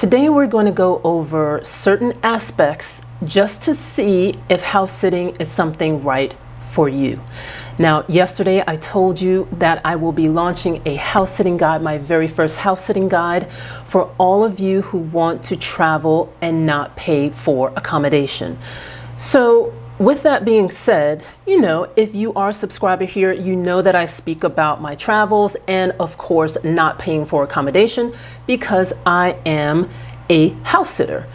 Today we're going to go over certain aspects just to see if house sitting is something right for you. Now, yesterday I told you that I will be launching a house sitting guide, my very first house sitting guide for all of you who want to travel and not pay for accommodation. So with that being said, if you are a subscriber here, you know that I speak about my travels and of course not paying for accommodation because I am a house sitter.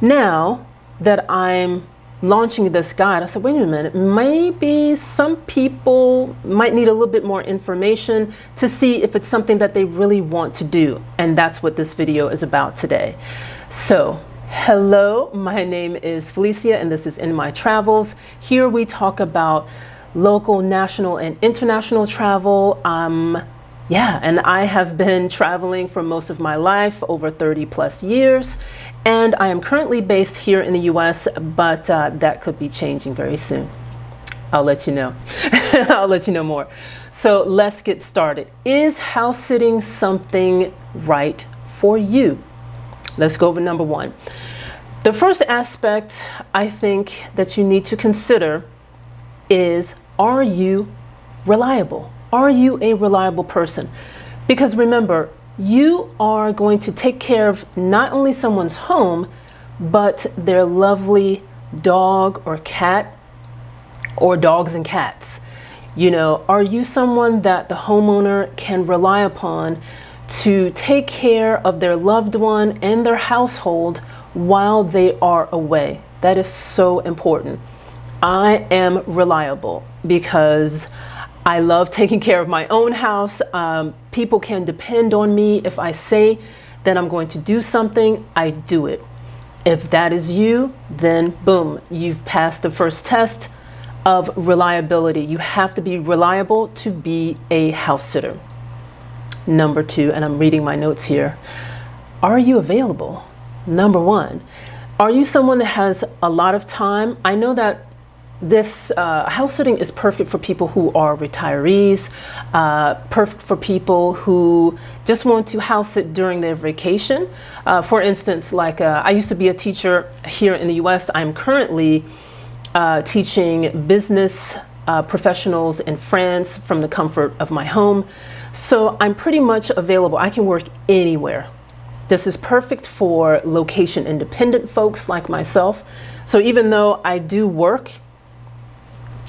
Now that I'm launching this guide, I said, wait a minute, maybe some people might need a little bit more information to see if it's something that they really want to do. And that's what this video is about today. So hello, my name is Felicia and this is In My Travels. Here we talk about local, national, and international travel. And I have been traveling for most of my life, over 30 plus years. And I am currently based here in the US, but that could be changing very soon. I'll let you know. I'll let you know more. So let's get started. Is house sitting something right for you? Let's go over number one. The first aspect I think that you need to consider is, are you reliable? Are you a reliable person? Because remember, you are going to take care of not only someone's home, but their lovely dog or cat, or dogs and cats. Are you someone that the homeowner can rely upon to take care of their loved one and their household while they are away? That is so important. I am reliable because I love taking care of my own house. People can depend on me. If I say that I'm going to do something, I do it. If that is you, then boom, you've passed the first test of reliability. You have to be reliable to be a house sitter. Number two, and I'm reading my notes here, are you available? Number one, are you someone that has a lot of time? I know that this house sitting is perfect for people who are retirees, perfect for people who just want to house sit during their vacation. For instance, like I used to be a teacher here in the US. I'm currently teaching business professionals in France from the comfort of my home. So I'm pretty much available. I can work anywhere. This is perfect for location independent folks like myself. So even though I do work,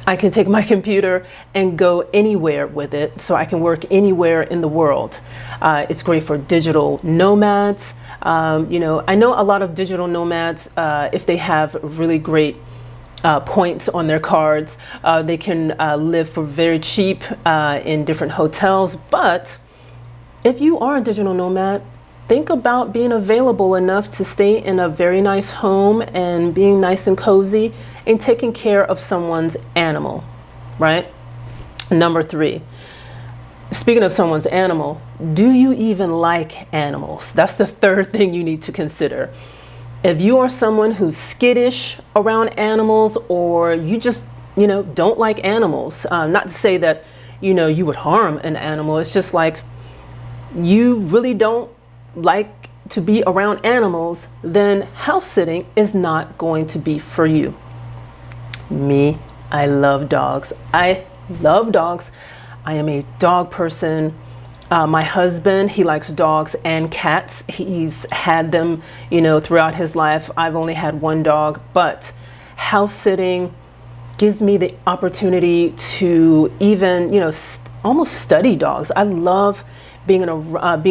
I can take my computer and go anywhere with it, so I can work anywhere in the world. It's great for digital nomads. I know a lot of digital nomads, if they have really great points on their cards, they can live for very cheap in different hotels. But if you are a digital nomad, think about being available enough to stay in a very nice home and being nice and cozy and taking care of someone's animal, right? Number three, speaking of someone's animal, do you even like animals? That's the third thing you need to consider. If you are someone who's skittish around animals, or you just, don't like animals, not to say that, you would harm an animal. It's just like you really don't like to be around animals, then house sitting is not going to be for you. Me, I love dogs. I love dogs. I am a dog person. My husband, he likes dogs and cats. He's had them, throughout his life. I've only had one dog, but house sitting gives me the opportunity to even, almost study dogs. I love being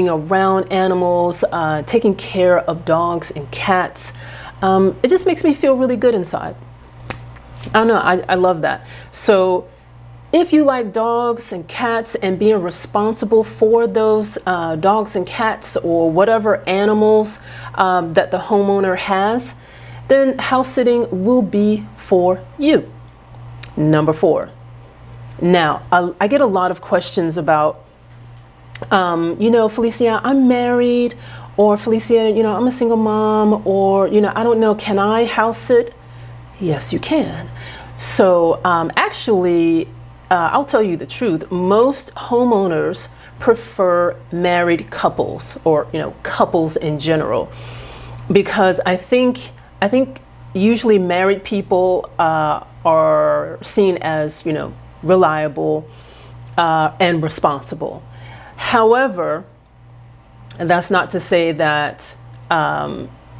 around animals, taking care of dogs and cats. It just makes me feel really good inside. I don't know, I love that. So if you like dogs and cats and being responsible for those dogs and cats or whatever animals that the homeowner has, then house sitting will be for you. Number four. Now, I get a lot of questions about, Felicia, I'm married, or Felicia, I'm a single mom, or, I don't know, can I house sit? Yes, you can. So actually, I'll tell you the truth. Most homeowners prefer married couples, or couples in general. because I think usually married people are seen as, reliable and responsible. However, that's not to say that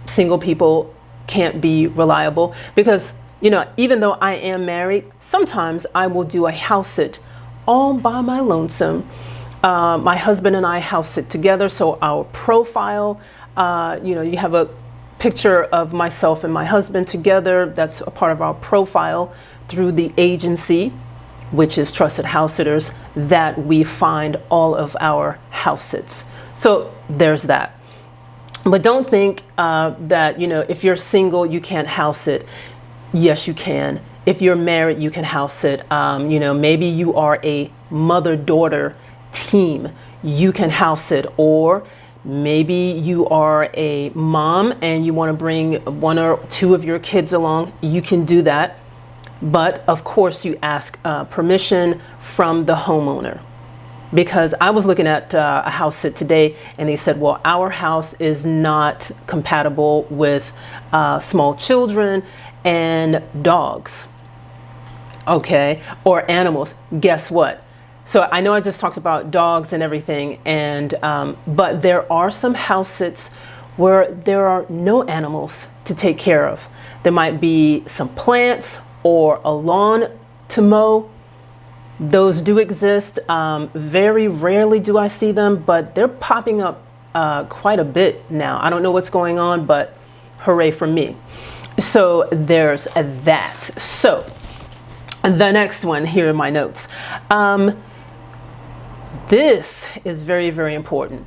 single people can't be reliable, because even though I am married, sometimes I will do a house sit all by my lonesome. My husband and I house sit together, so our profile, you have a picture of myself and my husband together. That's a part of our profile through the agency, which is Trusted House Sitters, that we find all of our house sits. So there's that. But don't think that, if you're single, you can't house sit. Yes, you can. If you're married, you can house sit. Maybe you are a mother-daughter team. You can house sit. Or maybe you are a mom and you want to bring one or two of your kids along. You can do that. But of course, you ask permission from the homeowner. Because I was looking at a house sit today, and they said, well, our house is not compatible with small children and dogs, okay, or animals. Guess what? So I know I just talked about dogs and everything, and but there are some house sits where there are no animals to take care of. There might be some plants or a lawn to mow. Those do exist. Very rarely do I see them, but they're popping up quite a bit now. I don't know what's going on, but hooray for me. So there's that. So the next one here in my notes. This is very, very important.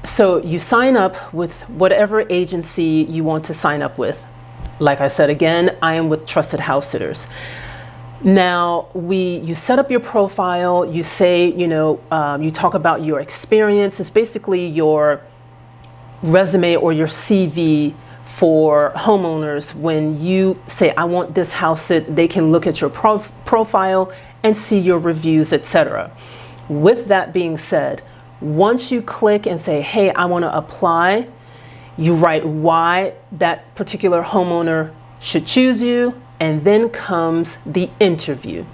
So you sign up with whatever agency you want to sign up with. Like I said, again, I am with Trusted House Sitters. Now, you set up your profile, you say, you talk about your experience. It's basically your resume or your CV for homeowners. When you say, I want this house sit, they can look at your profile and see your reviews, etc. With that being said, once you click and say, hey, I want to apply, you write why that particular homeowner should choose you. And then comes the interview.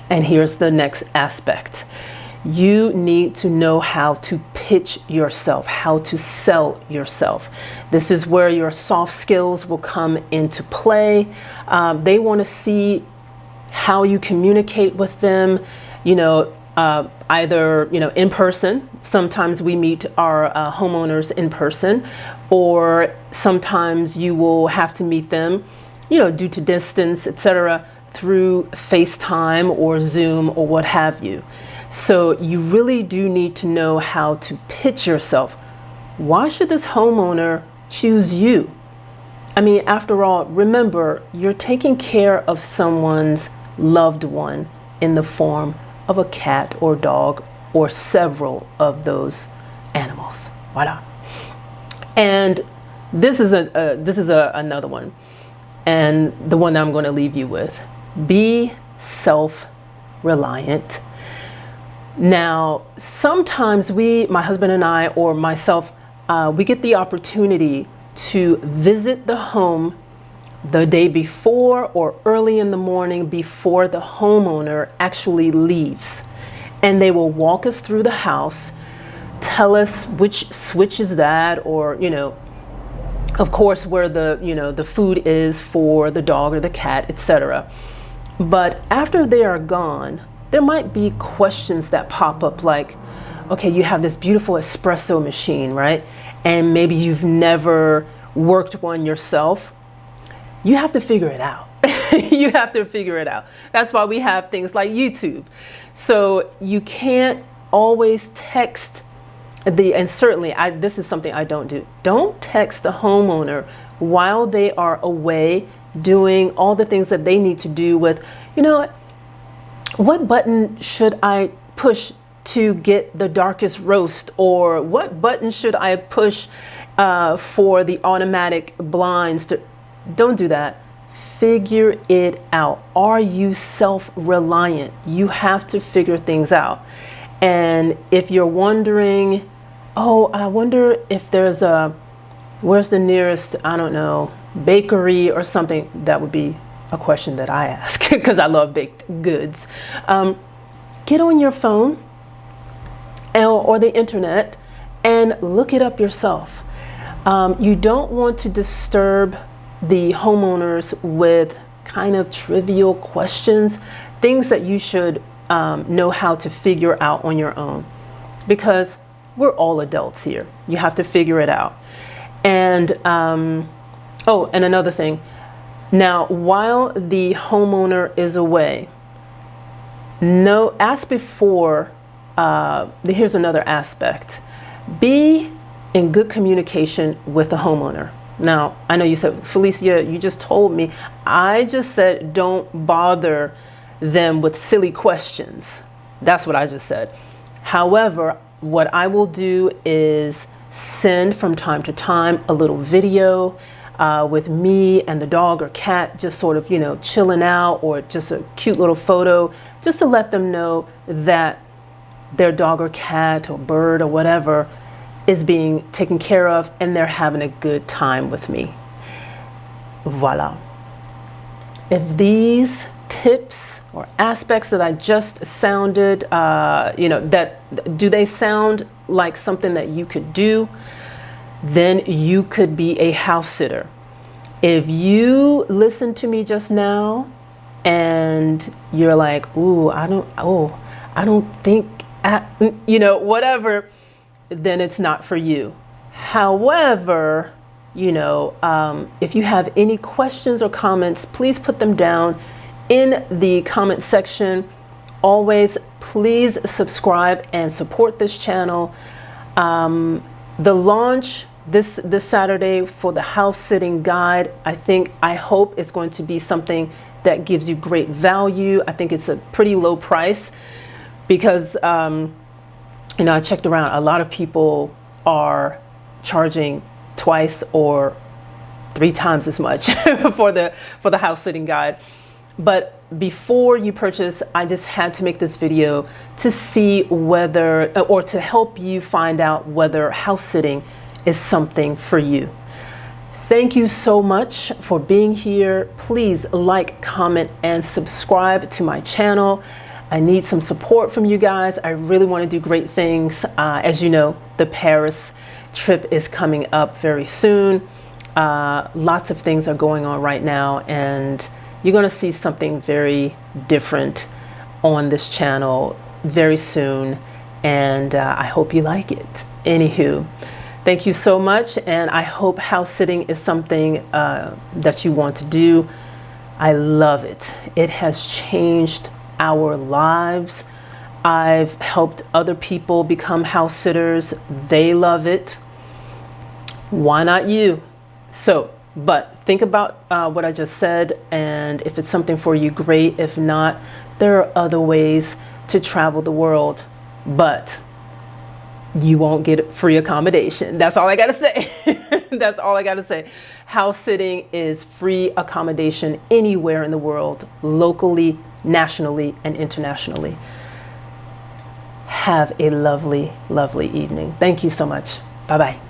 And here's the next aspect. You need to know how to pitch yourself, how to sell yourself. This is where your soft skills will come into play. They want to see how you communicate with them, either, in person. Sometimes we meet our homeowners in person, or sometimes you will have to meet them due to distance, etc., through FaceTime or Zoom or what have you. So you really do need to know how to pitch yourself. Why should this homeowner choose you? I mean, after all, remember, you're taking care of someone's loved one in the form of a cat or dog or several of those animals. Voila. And this is another one. And the one that I'm going to leave you with. Be self-reliant. Now, sometimes my husband and I, or myself, we get the opportunity to visit the home the day before or early in the morning before the homeowner actually leaves. And they will walk us through the house, tell us which switch is that, or, of course, where the food is for the dog or the cat, etc. But after they are gone, there might be questions that pop up like, okay, you have this beautiful espresso machine, right? And maybe you've never worked one yourself. You have to figure it out. You have to figure it out. That's why we have things like YouTube. So you can't always text and certainly, this is something I don't do. Don't text the homeowner while they are away doing all the things that they need to do with, what button should I push to get the darkest roast? Or what button should I push for the automatic blinds? Don't do that. Figure it out. Are you self-reliant? You have to figure things out. And if you're wondering, oh, I wonder if there's a Where's the nearest, I don't know, bakery or something? That would be a question that I ask because I love baked goods. Get on your phone or the internet and look it up yourself. You don't want to disturb the homeowners with kind of trivial questions, things that you should know how to figure out on your own, because we're all adults here. You have to figure it out. And oh, and another thing. Now, while the homeowner is away, ask before. Here's another aspect. Be in good communication with the homeowner. Now, I know you said, Felicia, you just told me. I just said don't bother them with silly questions. That's what I just said. However, what I will do is send from time to time a little video with me and the dog or cat just sort of, chilling out, or just a cute little photo, just to let them know that their dog or cat or bird or whatever is being taken care of and they're having a good time with me. Voila. If these tips or aspects that I just sounded, do they sound like something that you could do? Then you could be a house sitter. If you listen to me just now and you're like, ooh, I don't think, whatever, then it's not for you. However, if you have any questions or comments, please put them down in the comment section. Always, please subscribe and support this channel. The launch this Saturday for the house sitting guide, I hope it's going to be something that gives you great value. I think it's a pretty low price because, I checked around. A lot of people are charging twice or 3 times as much for the house sitting guide. But before you purchase, I just had to make this video to see whether, or to help you find out whether house sitting is something for you. Thank you so much for being here. Please like, comment, and subscribe to my channel. I need some support from you guys. I really want to do great things. As you know, the Paris trip is coming up very soon. Lots of things are going on right now, and you're going to see something very different on this channel very soon, and I hope you like it. Anywho, thank you so much, and I hope house sitting is something that you want to do. I love it. It has changed our lives. I've helped other people become house sitters. They love it. Why not you? But think about what I just said, and if it's something for you, great. If not, there are other ways to travel the world, but you won't get free accommodation. That's all I gotta say. That's all I gotta say. House sitting is free accommodation anywhere in the world, locally, nationally, and internationally. Have a lovely, lovely evening. Thank you so much. Bye-bye.